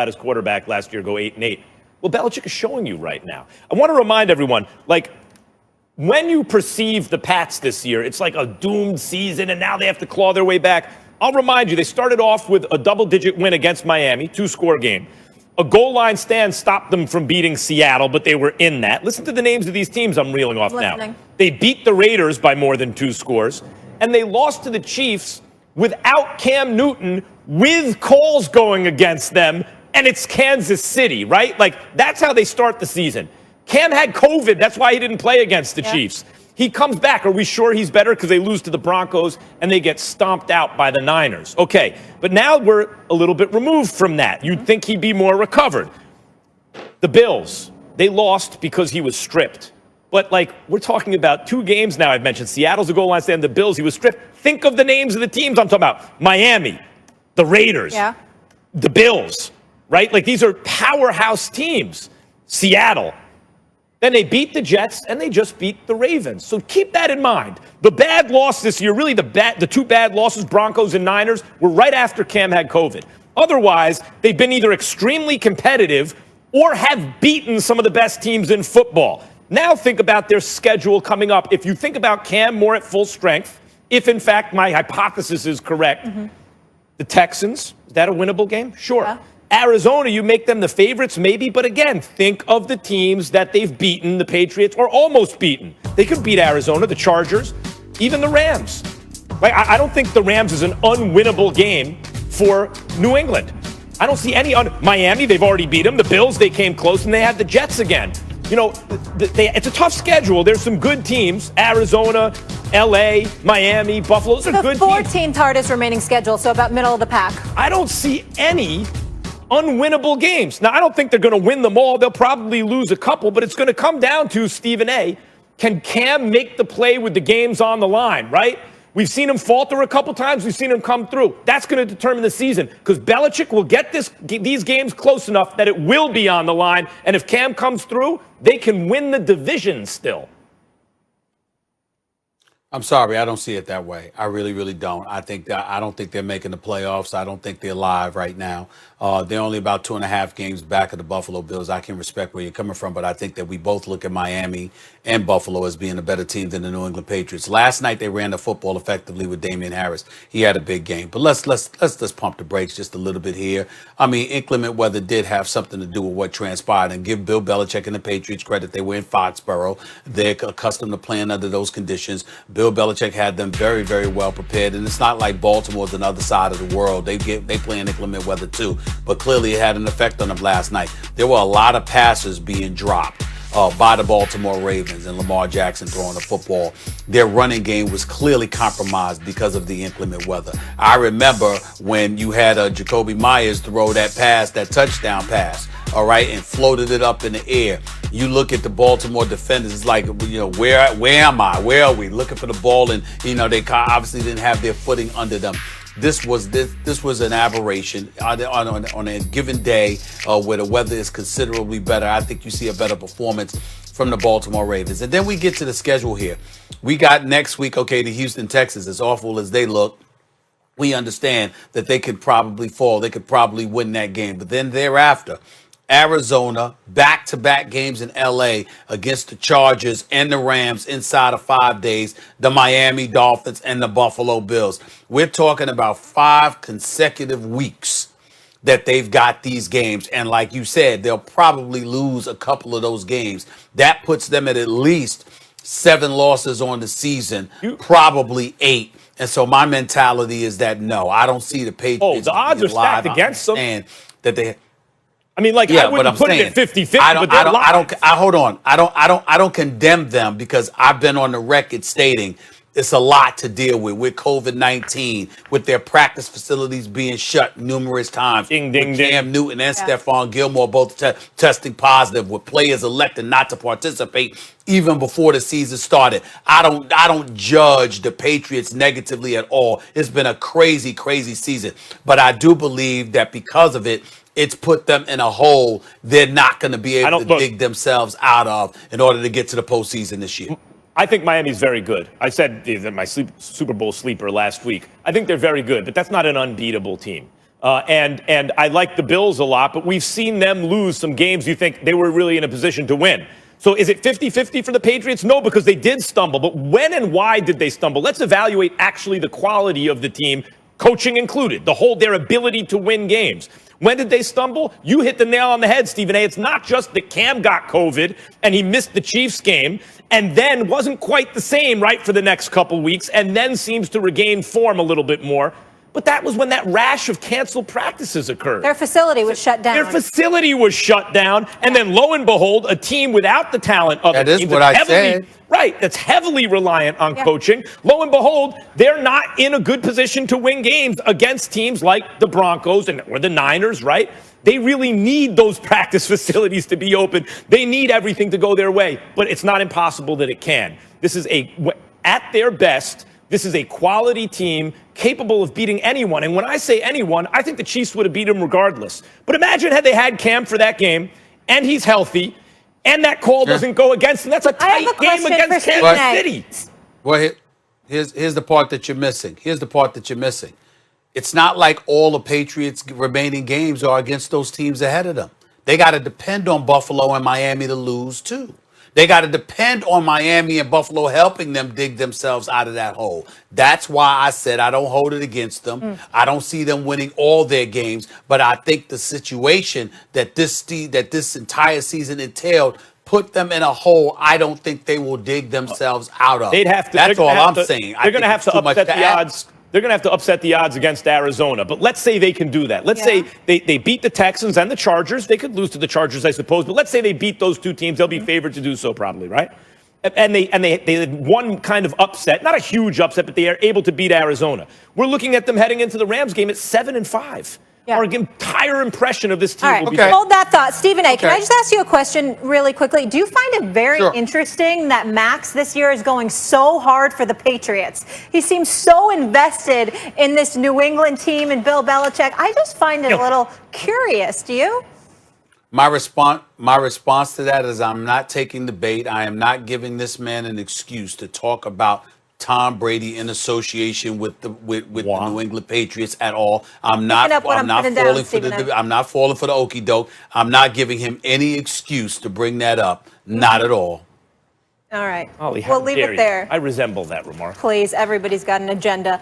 had his quarterback last year go 8-8. Well, Belichick is showing you right now. I want to remind everyone, like, when you perceive the Pats this year, it's like a doomed season, and now they have to claw their way back. I'll remind you, they started off with a double-digit win against Miami, 2-score game. A goal line stand stopped them from beating Seattle, but they were in that. Listen to the names of these teams I'm reeling off now. They beat the Raiders by more than 2 scores, and they lost to the Chiefs without Cam Newton, with calls going against them, and it's Kansas City, right? Like, that's how they start the season. Cam had COVID. That's why he didn't play against the Chiefs. He comes back. Are we sure he's better? Because they lose to the Broncos and they get stomped out by the Niners. Okay, but now we're a little bit removed from that. You'd think he'd be more recovered. The Bills, they lost because he was stripped. But, like, we're talking about 2 games now. I've mentioned Seattle's a goal line stand, the Bills, he was stripped. Think of the names of the teams I'm talking about. Miami, the Raiders, the Bills, right? Like, these are powerhouse teams. Seattle. Then they beat the Jets, and they just beat the Ravens. So keep that in mind. The bad loss this year, really the 2 bad losses, Broncos and Niners, were right after Cam had COVID. Otherwise, they've been either extremely competitive or have beaten some of the best teams in football. Now think about their schedule coming up. If you think about Cam more at full strength, if in fact my hypothesis is correct, the Texans, is that a winnable game? Sure. Yeah. Arizona, you make them the favorites, maybe. But again, think of the teams that they've beaten, the Patriots, or almost beaten. They could beat Arizona, the Chargers, even the Rams. Like, I don't think the Rams is an unwinnable game for New England. I don't see any. Miami, they've already beat them. The Bills, they came close, and they had the Jets again. You know, it's a tough schedule. There's some good teams. Arizona, L.A., Miami, Buffalo. Those are good teams. The 14th hardest remaining schedule, so about middle of the pack. I don't see any unwinnable games. Now, I don't think they're going to win them all. They'll probably lose a couple, but it's going to come down to, Stephen A., can Cam make the play with the games on the line, right? We've seen him falter a couple times. We've seen him come through. That's going to determine the season because Belichick will get these games close enough that it will be on the line. And if Cam comes through, they can win the division still. I'm sorry, I don't see it that way. I really, really don't. I don't think they're making the playoffs. I don't think they're live right now. They're only about 2.5 games back of the Buffalo Bills. I can respect where you're coming from, but I think that we both look at Miami and Buffalo as being a better team than the New England Patriots. Last night they ran the football effectively with Damian Harris. He had a big game. But let's pump the brakes just a little bit here. I mean, inclement weather did have something to do with what transpired, and give Bill Belichick and the Patriots credit. They were in Foxborough. They're accustomed to playing under those conditions. Bill Belichick had them very, very well prepared, and it's not like Baltimore's another side of the world. They play in inclement weather too, but clearly it had an effect on them last night. There were a lot of passes being dropped by the Baltimore Ravens and Lamar Jackson throwing the football. Their running game was clearly compromised because of the inclement weather. I remember when you had Jacoby Myers throw that pass, that touchdown pass, all right, and floated it up in the air. You look at the Baltimore defenders, it's like, you know, where am I? Where are we? Looking for the ball, and, you know, they obviously didn't have their footing under them. This was an aberration on a given day where the weather is considerably better. I think you see a better performance from the Baltimore Ravens. And then we get to the schedule here. We got next week, okay, the Houston Texans. As awful as they look, we understand that they could probably fall. They could probably win that game. But then thereafter, Arizona, back-to-back games in L.A. against the Chargers and the Rams inside of 5 days, the Miami Dolphins and the Buffalo Bills. We're talking about 5 consecutive weeks that they've got these games. And like you said, they'll probably lose a couple of those games. That puts them at least 7 losses on the season, probably 8. And so my mentality is that, no, I don't see the Patriots. The odds are stacked against them. And that they... I mean, like, I wouldn't put it at 50-50, I don't condemn them because I've been on the record stating it's a lot to deal with COVID-19, with their practice facilities being shut numerous times, with Cam Newton and Stephon Gilmore both testing positive, with players electing not to participate even before the season started. I don't judge the Patriots negatively at all. It's been a crazy, crazy season, but I do believe that because of it, it's put them in a hole they're not going to be able to dig themselves out of in order to get to the postseason this year. I think Miami's very good. I said that my Super Bowl sleeper last week. I think they're very good, but that's not an unbeatable team. And I like the Bills a lot, but we've seen them lose some games you think they were really in a position to win. So is it 50-50 for the Patriots? No, because they did stumble. But when and why did they stumble? Let's evaluate actually the quality of the team, coaching included, their ability to win games. When did they stumble? You hit the nail on the head, Stephen A. It's not just that Cam got COVID and he missed the Chiefs game and then wasn't quite the same, right, for the next couple weeks and then seems to regain form a little bit more. But that was when that rash of canceled practices occurred. Their facility was shut down. Their facility was shut down. And then lo and behold, a team without the talent of that is what I said. Right, that's heavily reliant on coaching. Lo and behold, they're not in a good position to win games against teams like the Broncos or the Niners, right? They really need those practice facilities to be open. They need everything to go their way. But it's not impossible that it can. This is at their best, this is a quality team capable of beating anyone. And when I say anyone, I think the Chiefs would have beat them regardless. But imagine had they had Cam for that game, and he's healthy, and that call doesn't go against him. That's a tight game against Kansas City. Well, here's the part that you're missing. It's not like all the Patriots' remaining games are against those teams ahead of them. They got to depend on Buffalo and Miami to lose, too. They got to depend on Miami and Buffalo helping them dig themselves out of that hole. That's why I said I don't hold it against them. I don't see them winning all their games, but I think the situation that this entire season entailed put them in a hole I don't think they will dig themselves out of. They'd have to. That's all I'm saying. They're going to have to upset the odds. They're going to have to upset the odds against Arizona. But let's say they can do that. Let's say they beat the Texans and the Chargers. They could lose to the Chargers, I suppose. But let's say they beat those two teams. They'll be favored to do so probably, right? And they had one kind of upset, not a huge upset, but they are able to beat Arizona. We're looking at them heading into the Rams game at 7-5. Our entire impression of this team will be Hold that thought. Stephen A., can I just ask you a question really quickly? Do you find it very interesting that Max this year is going so hard for the Patriots? He seems so invested in this New England team and Bill Belichick. I just find it a little curious. Do you? My response to that is I'm not taking the bait. I am not giving this man an excuse to talk about Tom Brady in association with the New England Patriots at all. I'm not falling for the okie doke. I'm not giving him any excuse to bring that up. Not at all. All right. Ollie, we'll leave it there. I resemble that remark. Please, everybody's got an agenda.